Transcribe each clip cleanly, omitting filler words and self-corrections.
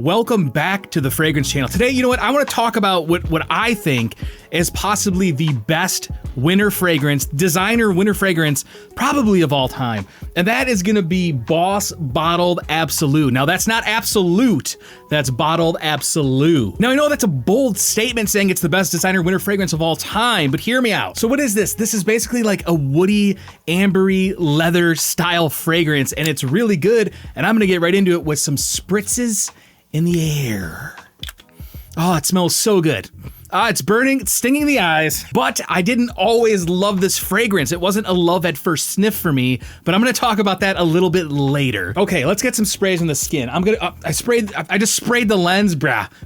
Welcome back to the Fragrance Channel. Today, you know what? I want to talk about what I think is possibly the best winter fragrance, designer winter fragrance, probably of all time. And that is going to be Boss Bottled Absolu. Now, that's not absolute, that's Bottled Absolu. Now, I know that's a bold statement saying it's the best designer winter fragrance of all time, but hear me out. So what is this? This is basically like a woody, ambery, leather style fragrance, and it's really good. And I'm going to get right into it with some spritzes in the air. Oh, it smells so good. It's burning, it's stinging the eyes, but I didn't always love this fragrance. It wasn't a love at first sniff for me, but I'm gonna talk about that a little bit later. Okay, let's get some sprays on the skin. I just sprayed the lens,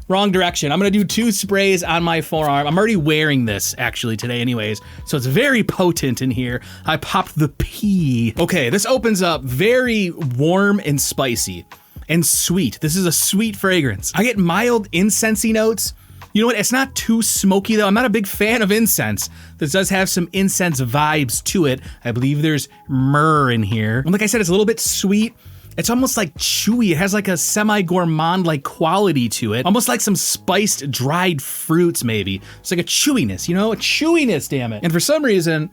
wrong direction. I'm gonna do 2 sprays on my forearm. I'm already wearing this actually today anyways, so it's very potent in here. I popped the pee. Okay, this opens up very warm and spicy. And sweet. This is a sweet fragrance. I get mild incensey notes. You know what? It's not too smoky though. I'm not a big fan of incense. This does have some incense vibes to it. I believe there's myrrh in here. And like I said, it's a little bit sweet. It's almost like chewy. It has like a semi-gourmand-like quality to it. Almost like some spiced dried fruits maybe. It's like a chewiness, you know? A chewiness, damn it. And for some reason,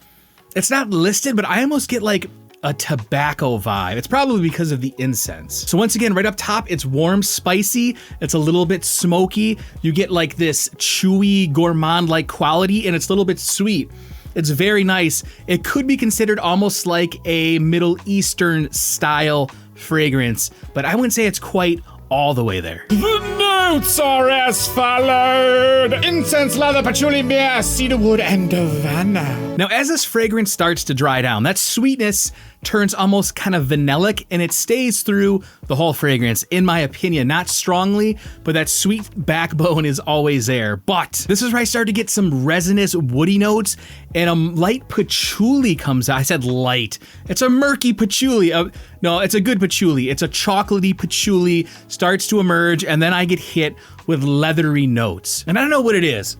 it's not listed, but I almost get like a tobacco vibe. It's probably because of the incense. So once again, right up top, it's warm, spicy. It's a little bit smoky. You get like this chewy, gourmand-like quality, and it's a little bit sweet. It's very nice. It could be considered almost like a Middle Eastern style fragrance, but I wouldn't say it's quite all the way there. The notes are as followed: Incense, Leather, Patchouli, Myrrh, Cedarwood and Davana. Now, as this fragrance starts to dry down, that sweetness turns almost kind of vanillic, and it stays through the whole fragrance, in my opinion. Not strongly, but that sweet backbone is always there. But this is where I start to get some resinous woody notes, and a light patchouli comes out. I said light. It's a murky patchouli. No, it's a good patchouli. It's a chocolatey patchouli, starts to emerge, and then I get hit with leathery notes. And I don't know what it is,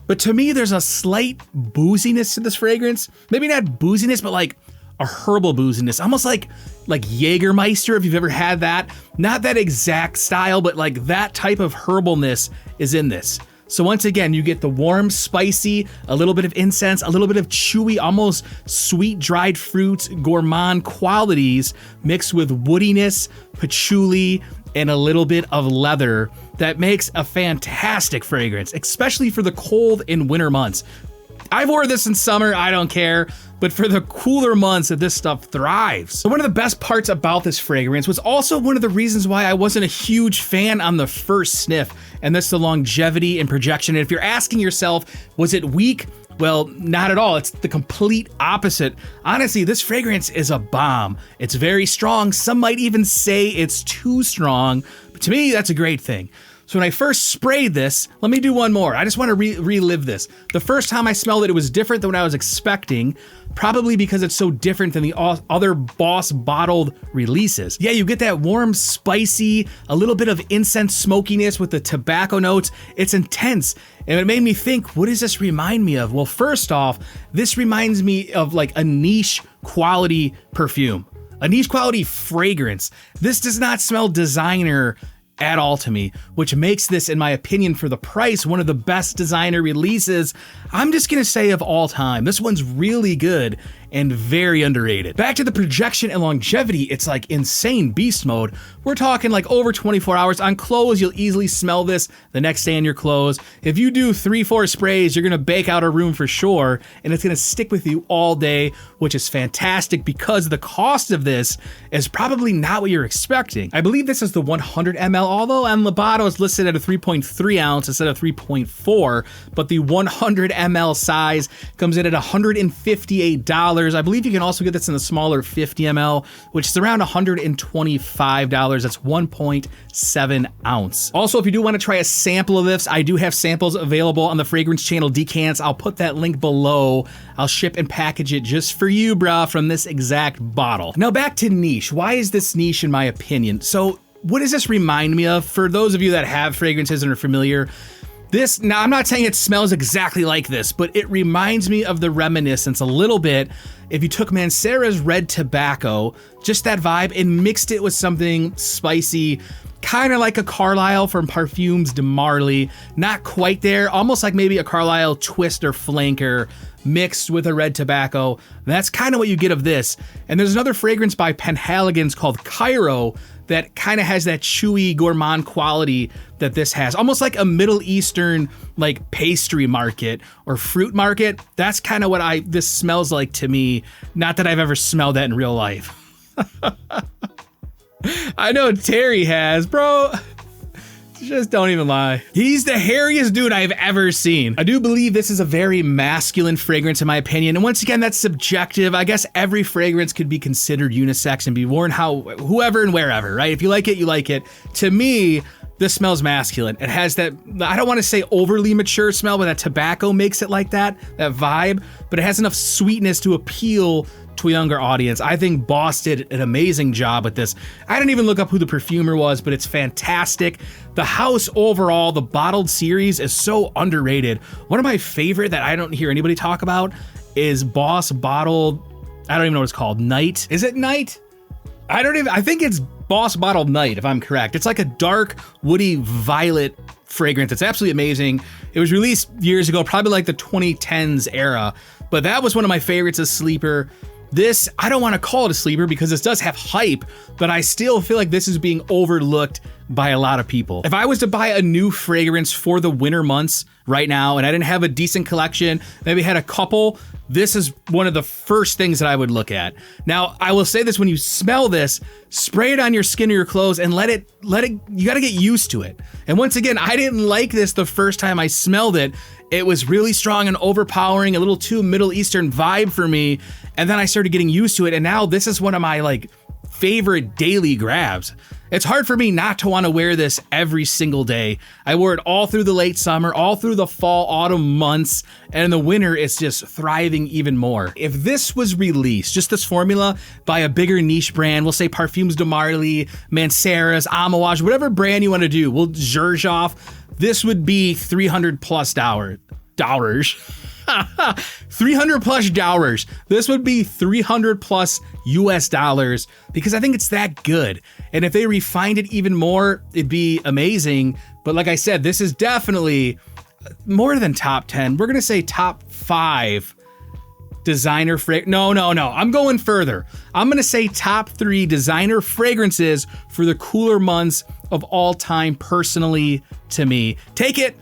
but to me, there's a slight booziness to this fragrance. Maybe not booziness, but like a herbal booziness, almost like Jägermeister, if you've ever had that. Not that exact style, but like that type of herbalness is in this. So once again, you get the warm, spicy, a little bit of incense, a little bit of chewy, almost sweet dried fruits, gourmand qualities mixed with woodiness, patchouli, and a little bit of leather that makes a fantastic fragrance, especially for the cold and winter months. I've worn this in summer, I don't care, but for the cooler months that this stuff thrives. So one of the best parts about this fragrance was also one of the reasons why I wasn't a huge fan on the first sniff, and that's the longevity and projection. And if you're asking yourself, was it weak? Well, not at all. It's the complete opposite. Honestly, this fragrance is a bomb. It's very strong. Some might even say it's too strong, but to me, that's a great thing. So when I first sprayed this, let me do one more. I just want to relive this. The first time I smelled it, it was different than what I was expecting, probably because it's so different than the other Boss bottled releases. Yeah, you get that warm, spicy, a little bit of incense smokiness with the tobacco notes. It's intense, and it made me think, what does this remind me of? Well, first off, this reminds me of like a niche quality perfume, a niche quality fragrance. This does not smell designer at all to me, which makes this, in my opinion, for the price, one of the best designer releases, I'm just gonna say, of all time. This one's really good and very underrated. Back to the projection and longevity, it's like insane beast mode. We're talking like over 24 hours. On clothes, you'll easily smell this the next day in your clothes. If you do 3-4 sprays, you're gonna bake out a room for sure, and it's gonna stick with you all day, which is fantastic because the cost of this is probably not what you're expecting. I believe this is the 100 ml, although on the bottle it's listed at a 3.3 ounce instead of 3.4, but the 100 ml size comes in at $158. I believe you can also get this in the smaller 50 ml, which is around $125. That's 1.7 ounce. Also, if you do want to try a sample of this, I do have samples available on the Fragrance Channel decants. I'll put that link below. I'll ship and package it just for you, brah, from this exact bottle. Now back to niche. Why is this niche in my opinion? So what does this remind me of? For those of you that have fragrances and are familiar, This, now I'm not saying it smells exactly like this, but it reminds me of the reminiscence a little bit. If you took Mancera's red tobacco, just that vibe, and mixed it with something spicy, kind of like a Carlisle from Parfums de Marly, not quite there, almost like maybe a Carlisle twist or flanker mixed with a red tobacco. That's kind of what you get of this. And there's another fragrance by Penhaligon's called Cairo that kind of has that chewy gourmand quality that this has. Almost like a Middle Eastern like pastry market or fruit market. That's kind of what this smells like to me. Not that I've ever smelled that in real life. I know Terry has, bro. Just don't even lie. He's the hairiest dude I've ever seen. I do believe this is a very masculine fragrance in my opinion. And once again, that's subjective. I guess every fragrance could be considered unisex and be worn whoever and wherever, right? If you like it, you like it. To me, this smells masculine. It has that, I don't want to say overly mature smell, but that tobacco makes it like that vibe, but it has enough sweetness to appeal to a younger audience. I think Boss did an amazing job with this. I didn't even look up who the perfumer was, but it's fantastic. The house overall, the bottled series is so underrated. One of my favorite that I don't hear anybody talk about is Boss bottled, I don't even know what it's called, Night. Is it Night? I think it's Boss Bottled Night, if I'm correct. It's like a dark, woody violet fragrance. It's absolutely amazing. It was released years ago, probably like the 2010s era, but that was one of my favorites as sleeper. This, I don't want to call it a sleeper because this does have hype, but I still feel like this is being overlooked by a lot of people. If I was to buy a new fragrance for the winter months right now and I didn't have a decent collection, maybe had a couple, this is one of the first things that I would look at. Now, I will say this, when you smell this, spray it on your skin or your clothes and let it, you got to get used to it. And once again, I didn't like this the first time I smelled it. It was really strong and overpowering, a little too Middle Eastern vibe for me. And then I started getting used to it. And now this is one of my like favorite daily grabs. It's hard for me not to want to wear this every single day. I wore it all through the late summer, all through the fall, autumn months, and in the winter, it's just thriving even more. If this was released, just this formula, by a bigger niche brand, we'll say Parfums de Marly, Mancera's, Amouage, whatever brand you want to do, we'll zhuzh off, this would be $300 plus dollars. 300 plus dollars. This would be 300 plus US dollars because I think it's that good. And if they refined it even more, it'd be amazing. But like I said, this is definitely more than top 10. We're going to say top 5 designer No. I'm going further. I'm going to say top 3 designer fragrances for the cooler months of all time personally to me. Take it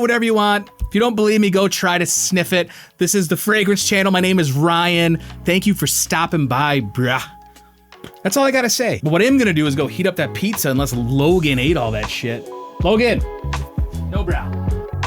whatever you want. If you don't believe me, go try to sniff it. This is the Fragrance Channel. My name is Ryan. Thank you for stopping by, bruh. That's all I gotta say. But what I'm gonna do is go heat up that pizza unless Logan ate all that shit. Logan, no bruh.